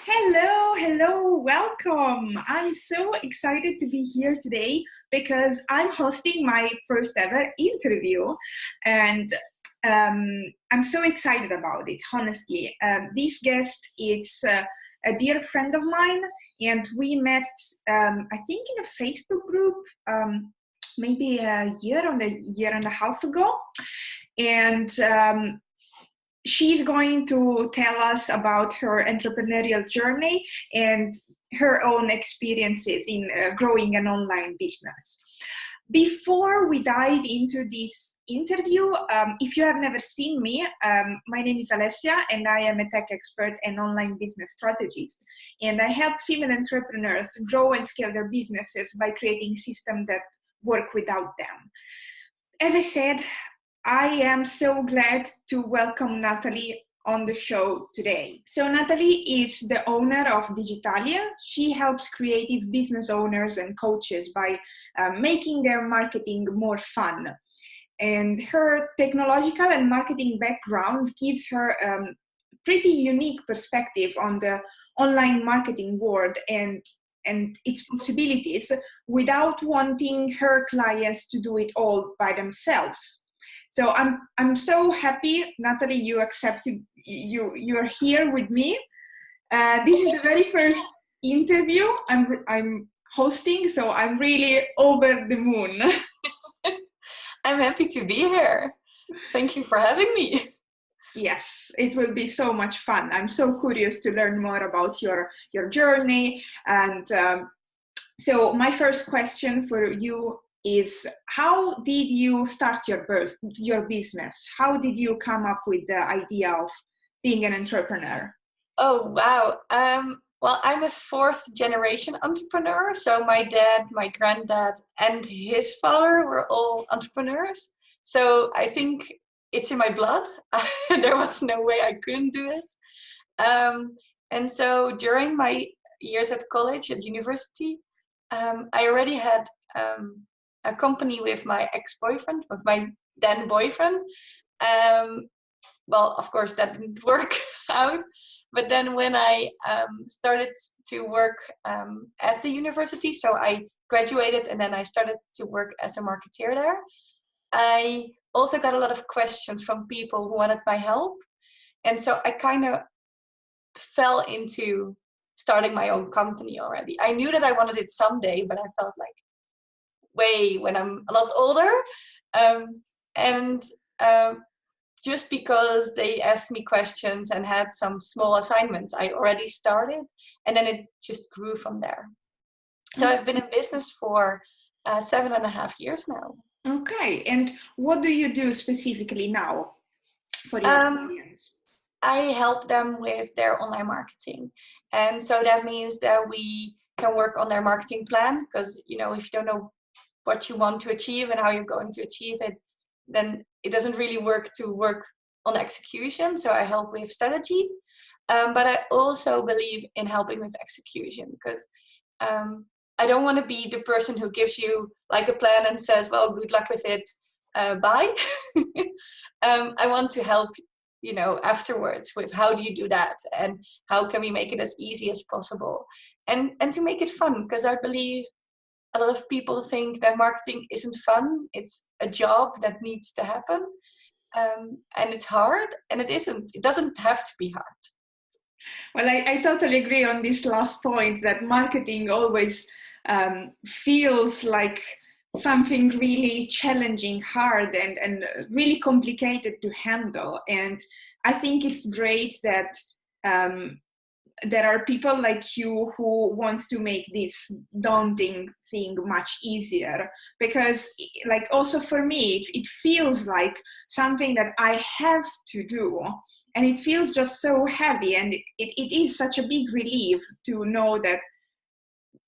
Hello, welcome. I'm so excited to be here today because I'm hosting my first ever interview and I'm so excited about it, honestly. This guest is a dear friend of mine and we met, I think, in a Facebook group maybe a year and a half ago. And she's going to tell us about her entrepreneurial journey and her own experiences in growing an online business. Before we dive into this interview, if you have never seen me, my name is Alessia and I am a tech expert and online business strategist. And I help female entrepreneurs grow and scale their businesses by creating systems that work without them. As I said, I am so glad to welcome Natalie on the show today. So Natalie is the owner of Digitalia. She helps creative business owners and coaches by making their marketing more fun. And her technological and marketing background gives her a pretty unique perspective on the online marketing world and its possibilities without wanting her clients to do it all by themselves. So I'm so happy, Natalie, you accepted, you're here with me. This is the very first interview I'm hosting, so I'm really over the moon. I'm happy to be here. Thank you for having me. Yes, it will be so much fun. I'm so curious to learn more about your journey. And so my first question for you is, how did you start your business? How did you come up with the idea of being an entrepreneur? Oh, wow. Well, I'm a fourth generation entrepreneur. So my dad, my granddad, and his father were all entrepreneurs. So I think it's in my blood. There was no way I couldn't do it. And so during my years at college, at university, I already had a company with my ex-boyfriend, with my then boyfriend. Well, of course, that didn't work out. But then when I started to work at the university, so I graduated and then I started to work as a marketeer there, I also got a lot of questions from people who wanted my help. And so I kind of fell into starting my own company already. I knew that I wanted it someday, but I felt like, when I'm a lot older. And just because they asked me questions and had some small assignments, I already started, and then it just grew from there. So I've been in business for 7.5 years now. Okay, and what do you do specifically now for your clients? I help them with their online marketing. And so that means that we can work on their marketing plan, because, if you don't know what you want to achieve and how you're going to achieve it, then it doesn't really work on execution. So I help with strategy, but I also believe in helping with execution, because I don't want to be the person who gives you like a plan and says, well, good luck with it, bye. I want to help afterwards with how do you do that and how can we make it as easy as possible, and to make it fun, because I believe a lot of people think that marketing isn't fun. It's a job that needs to happen. And it's hard, and it isn't. It doesn't have to be hard. Well, I totally agree on this last point, that marketing always feels like something really challenging, hard, and really complicated to handle. And I think it's great that there are people like you who wants to make this daunting thing much easier, because like also for me it feels like something that I have to do, and it feels just so heavy, and it is such a big relief to know that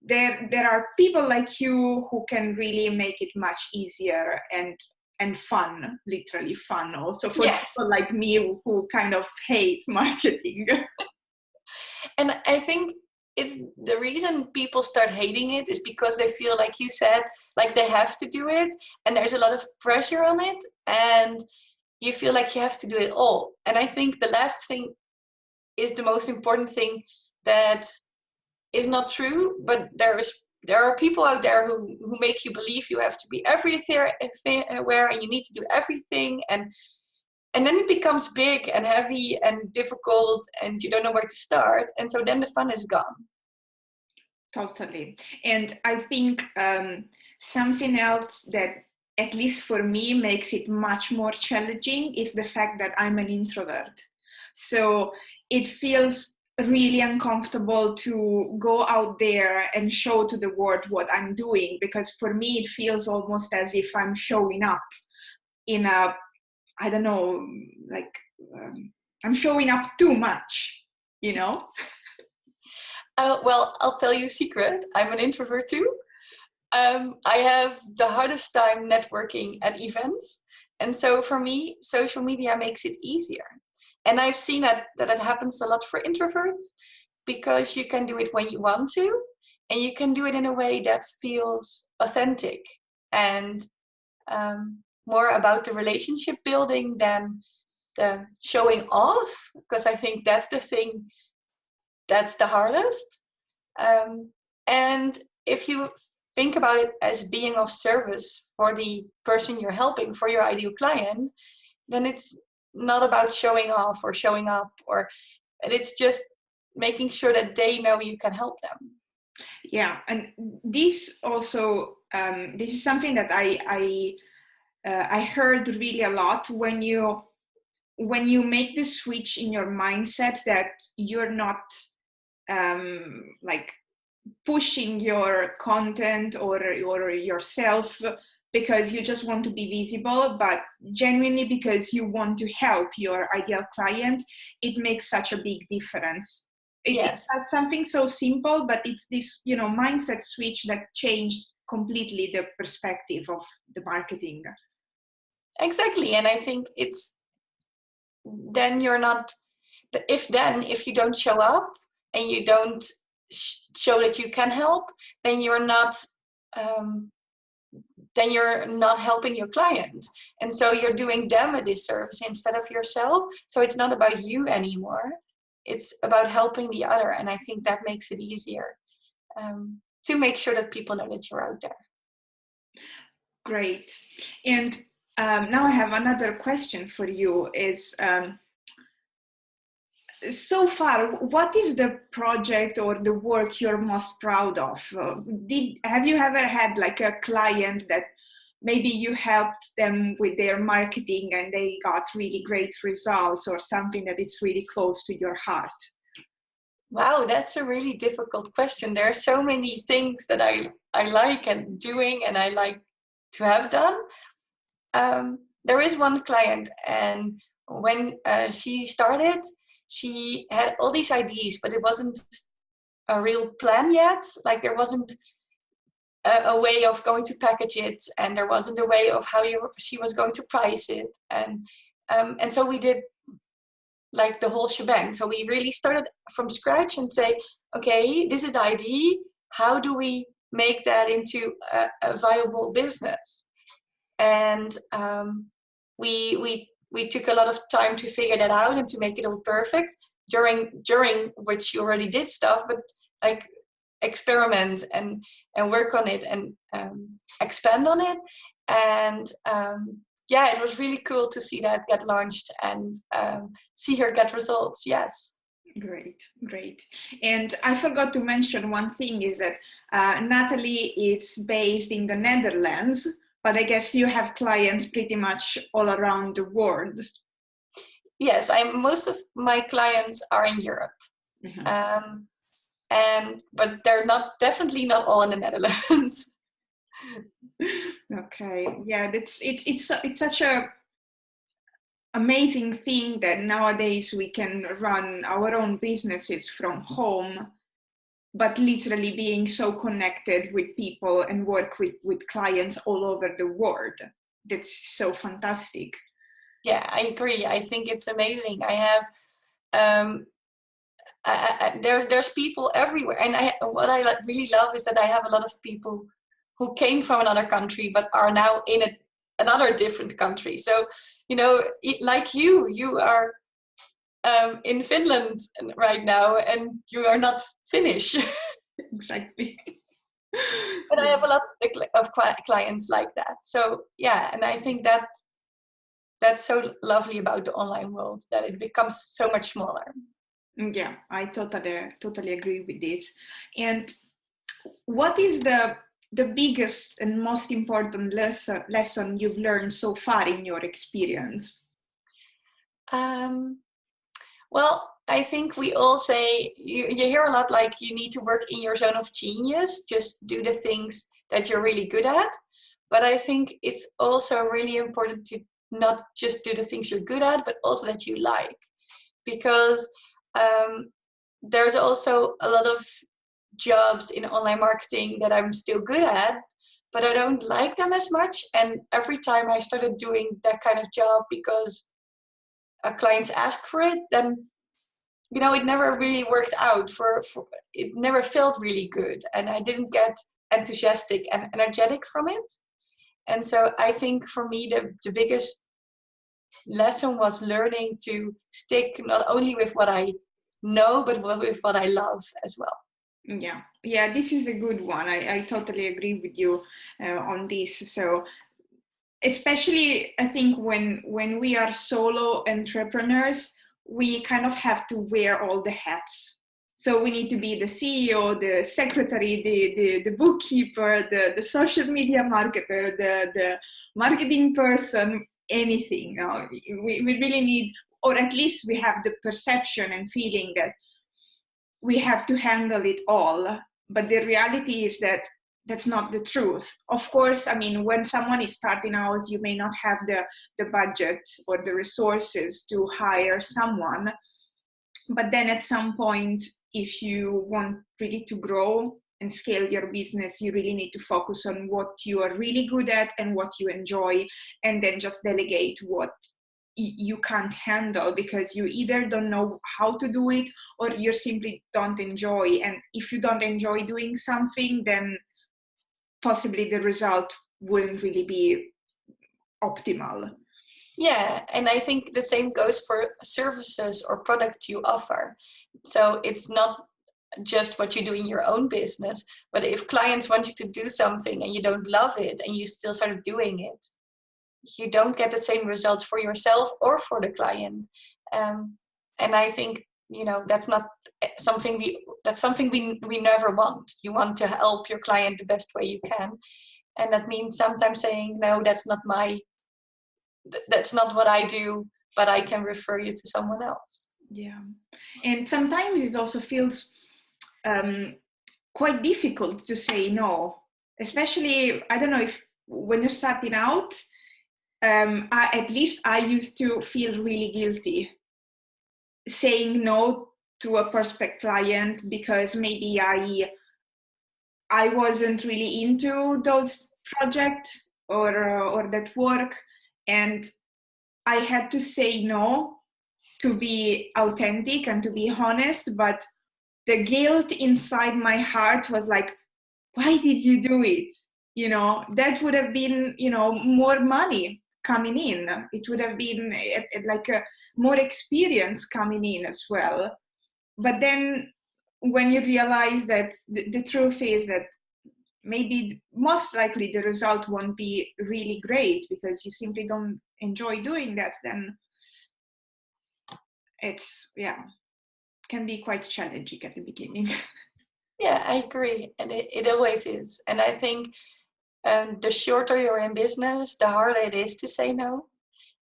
there are people like you who can really make it much easier and fun, literally fun also for people like me who kind of hate marketing. And I think it's the reason people start hating it is because they feel, like you said, like they have to do it, and there's a lot of pressure on it, and you feel like you have to do it all. And I think the last thing is the most important thing, that is not true, but there are people out there who make you believe you have to be everywhere and you need to do everything, and then it becomes big and heavy and difficult and you don't know where to start, and so then the fun is gone. Totally. And I think something else that, at least for me, makes it much more challenging is the fact that I'm an introvert. So it feels really uncomfortable to go out there and show to the world what I'm doing, because for me it feels almost as if I'm showing up in a, I don't know, like I'm showing up too much, you know? Well, I'll tell you a secret. I'm an introvert too. I have the hardest time networking at events. And so for me, social media makes it easier. And I've seen that it happens a lot for introverts, because you can do it when you want to, and you can do it in a way that feels authentic and more about the relationship building than the showing off, because I think that's the thing that's the hardest. And if you think about it as being of service for the person you're helping, for your ideal client, then it's not about showing off or showing up, and it's just making sure that they know you can help them. Yeah, and this also this is something that I heard really a lot. When you make the switch in your mindset that you're not like pushing your content or yourself because you just want to be visible, but genuinely because you want to help your ideal client, it makes such a big difference. Yes. It's something so simple, but it's this, mindset switch that changed completely the perspective of the marketing. Exactly. And I think it's then you're not, if you don't show up and you don't show that you can help, then you're not helping your client, and so you're doing them a disservice instead of yourself. So it's not about you anymore, it's about helping the other, and I think that makes it easier to make sure that people know that you're out there. Great. And now I have another question for you is, so far, what is the project or the work you're most proud of? Have you ever had like a client that maybe you helped them with their marketing and they got really great results, or something that is really close to your heart? Wow, that's a really difficult question. There are so many things that I like and doing and I like to have done. There is one client, and when she started, she had all these ideas, but it wasn't a real plan yet. Like there wasn't a way of going to package it, and there wasn't a way of how she was going to price it, and so we did like the whole shebang. So we really started from scratch and say, okay, this is the idea. How do we make that into a viable business? And we took a lot of time to figure that out and to make it all perfect. During which you already did stuff, but like experiment and work on it and expand on it. And yeah, it was really cool to see that get launched and see her get results. Yes. Great. And I forgot to mention one thing is that Natalie is based in the Netherlands, but I guess you have clients pretty much all around the world. Yes, most of my clients are in Europe. Mm-hmm. But they're definitely not all in the Netherlands. Okay, yeah, it's such a amazing thing that nowadays we can run our own businesses from home, but literally being so connected with people and work with clients all over the world. That's so fantastic. Yeah, I agree. I think it's amazing. I have there's people everywhere, and what I really love is that I have a lot of people who came from another country but are now in another different country. So like you are in Finland right now, and you are not Finnish. Exactly. But I have a lot of clients like that. So yeah, and I think that that's so lovely about the online world, that it becomes so much smaller. Yeah, I totally agree with this. And what is the biggest and most important lesson you've learned so far in your experience? Well, I think we all say, you hear a lot like you need to work in your zone of genius, just do the things that you're really good at. But I think it's also really important to not just do the things you're good at, but also that you like. Because there's also a lot of jobs in online marketing that I'm still good at, but I don't like them as much. And every time I started doing that kind of job because clients asked for it, then it never really worked out. For it never felt really good, and I didn't get enthusiastic and energetic from it. And so I think for me the biggest lesson was learning to stick not only with what I know, but with what I love as well. Yeah, this is a good one. I totally agree with you on this. So especially I think when we are solo entrepreneurs, we kind of have to wear all the hats. So we need to be the CEO, the secretary, the bookkeeper, the social media marketer, the marketing person, anything. We really need, or at least we have the perception and feeling that we have to handle it all. But the reality is that that's not the truth. Of course, I mean, when someone is starting out, you may not have the budget or the resources to hire someone. But then at some point, if you want really to grow and scale your business, you really need to focus on what you are really good at and what you enjoy, and then just delegate what you can't handle, because you either don't know how to do it or you simply don't enjoy. And if you don't enjoy doing something, then possibly the result wouldn't really be optimal. Yeah, and I think the same goes for services or products you offer. So it's not just what you do in your own business, but if clients want you to do something and you don't love it and you still start doing it, you don't get the same results for yourself or for the client. And I think that's not something we never want. You want to help your client the best way you can, and that means sometimes saying no, that's not what I do, but I can refer you to someone else. Yeah, and sometimes it also feels quite difficult to say no, especially, I don't know, if when you're starting out. At least I used to feel really guilty saying no to a prospect client because maybe I wasn't really into those projects or that work, and I had to say no to be authentic and to be honest. But the guilt inside my heart was like, why did you do it? That would have been, more money coming in. It would have been like a more experience coming in as well. But then when you realize that the truth is that maybe most likely the result won't be really great because you simply don't enjoy doing that, then it's, can be quite challenging at the beginning. Yeah, I agree. And it always is. And I think the shorter you're in business, the harder it is to say no.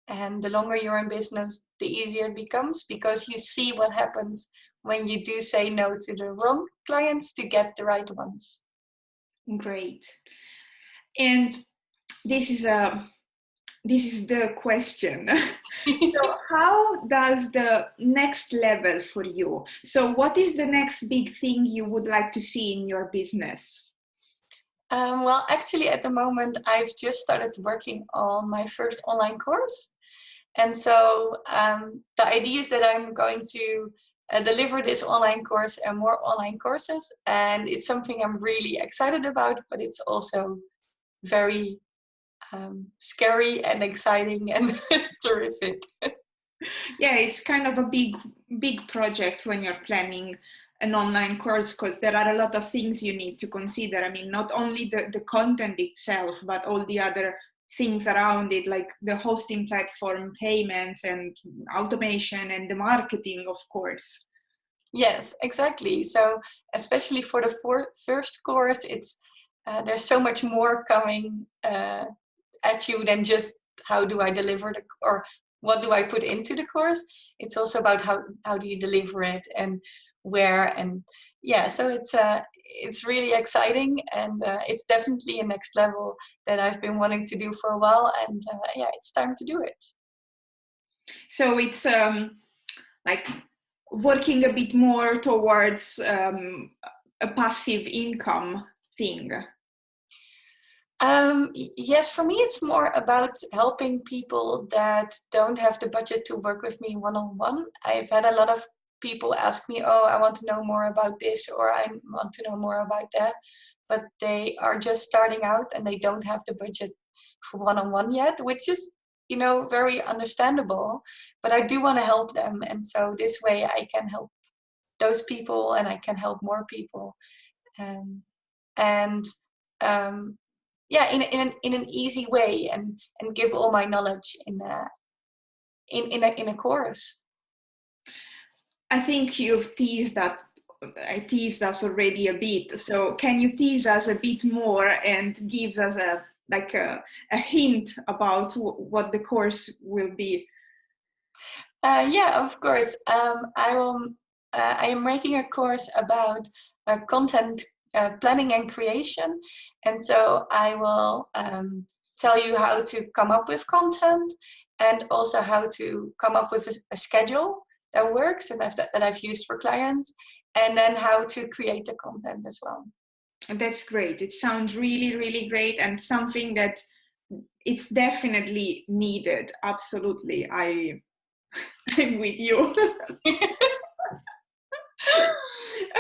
And the longer you're in business, the easier it becomes, because you see what happens when you do say no to the wrong clients to get the right ones. Great. And this is the question. So how does the next level for you? So what is the next big thing you would like to see in your business? Well, actually, at the moment, I've just started working on my first online course. And so the idea is that I'm going to deliver this online course and more online courses. And it's something I'm really excited about, but it's also very scary and exciting and terrific. Yeah, it's kind of a big project when you're planning an online course, because there are a lot of things you need to consider. I mean, not only the content itself, but all the other things around it, like the hosting platform, payments and automation and the marketing, of course. Yes, exactly. So especially for the first course, it's there's so much more coming at you than just how do I deliver or what do I put into the course. It's also about how do you deliver it and where, and yeah. So it's really exciting, and it's definitely a next level that I've been wanting to do for a while, and yeah, it's time to do it. So it's like working a bit more towards a passive income thing. Yes, for me, it's more about helping people that don't have the budget to work with me one-on-one. I've had a lot of people ask me, oh, I want to know more about this, or I want to know more about that, but they are just starting out and they don't have the budget for one-on-one yet, which is, very understandable, but I do want to help them. And so this way I can help those people and I can help more people. Um, and um, yeah, in an easy way, and give all my knowledge in a course. I think you've teased that. I teased us already a bit. So can you tease us a bit more and gives us a hint about what the course will be? Yeah, of course. I am making a course about content planning and creation, and so I will tell you how to come up with content, and also how to come up with a schedule that works and that I've used for clients, and then how to create the content as well. That's great. It sounds really, really great, and something that it's definitely needed. Absolutely. I'm with you.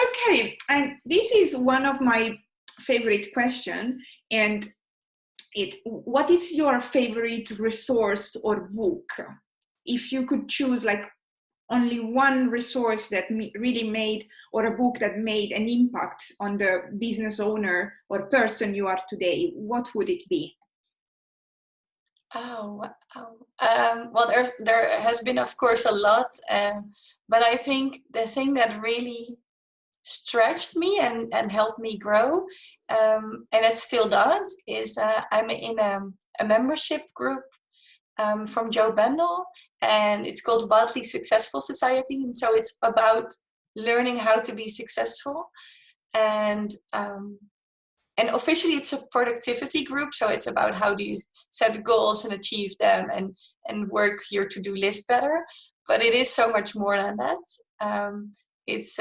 Okay, and this is one of my favorite questions. And what is your favorite resource or book? If you could choose like only one resource that really made, or a book that made an impact on the business owner or person you are today, what would it be? Oh, wow. Well, there has been, of course, a lot, but I think the thing that really stretched me and helped me grow, and it still does, is I'm in a membership group from Joe Bendel, and it's called Wildly Successful Society, and so it's about learning how to be successful, and and officially it's a productivity group, so it's about how do you set goals and achieve them, and work your to-do list better. But it is so much more than that. It's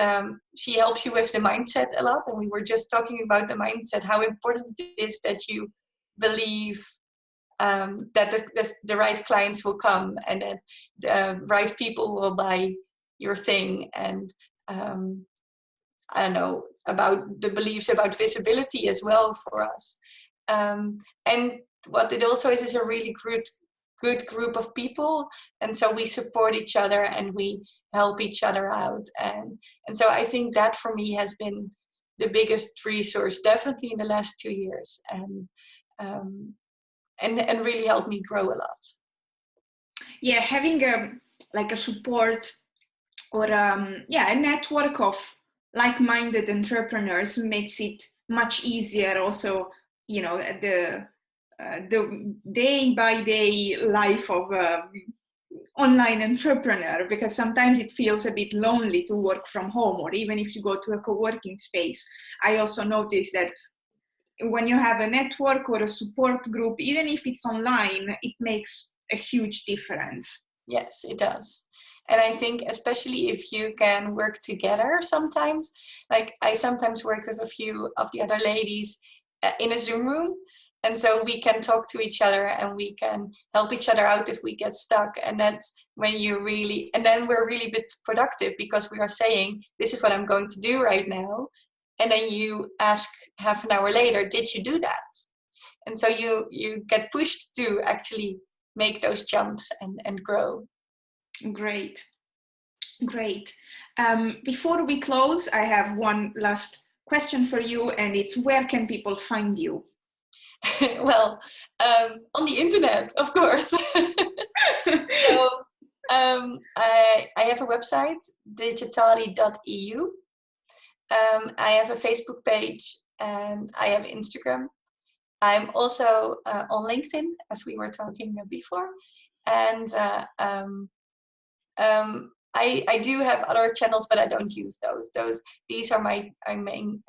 she helps you with the mindset a lot, and we were just talking about the mindset, how important it is that you believe that the right clients will come, and that the right people will buy your thing, and I don't know, about the beliefs about visibility as well for us. And what it also is a really good group of people, and so we support each other and we help each other out, and so I think that for me has been the biggest resource, definitely in the last 2 years, um, and really helped me grow a lot. Yeah, having a support or a network of like-minded entrepreneurs makes it much easier. Also, the day-by-day life of online entrepreneur, because sometimes it feels a bit lonely to work from home, or even if you go to a co-working space. I also noticed that when you have a network or a support group, even if it's online, it makes a huge difference. Yes, it does. And I think especially if you can work together sometimes, like I sometimes work with a few of the other ladies in a Zoom room. And so we can talk to each other and we can help each other out if we get stuck. And that's when and then we're really a bit productive, because we are saying, this is what I'm going to do right now. And then you ask half an hour later, did you do that? And so you get pushed to actually make those jumps and grow. Great. Great. Before we close, I have one last question for you, and it's where can people find you? Well, on the internet, of course. So I have a website, digitali.eu. I have a Facebook page and I have Instagram. I'm also on LinkedIn, as we were talking before. And I do have other channels, but I don't use those. These are my main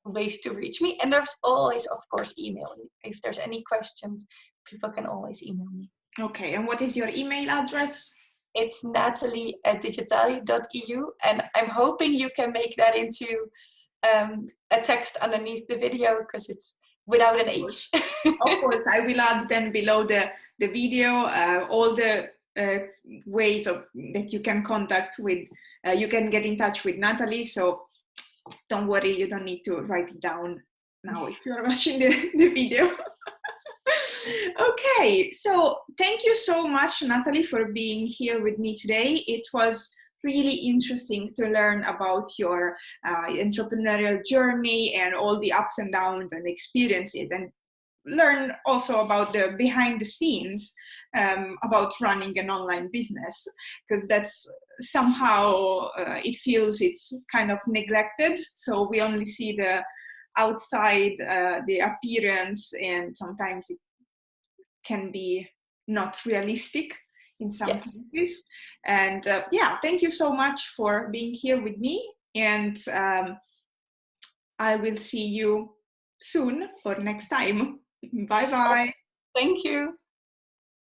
ways to reach me. And there's always, of course, email. If there's any questions, people can always email me. Okay, and what is your email address? It's natalie@digitali.eu, and I'm hoping you can make that into a text underneath the video, because it's without an H. Of course, I will add then below the video all the ways that you can contact with, you can get in touch with Natalie. So don't worry, you don't need to write it down now if you're watching the video. Okay, so thank you so much, Natalie, for being here with me today. It was really interesting to learn about your entrepreneurial journey and all the ups and downs and experiences, and learn also about the behind the scenes about running an online business, because that's somehow it feels it's kind of neglected. So we only see the outside, the appearance, and sometimes it can be not realistic in some cases. And yeah, thank you so much for being here with me, and I will see you soon or next time. Bye bye. Thank you.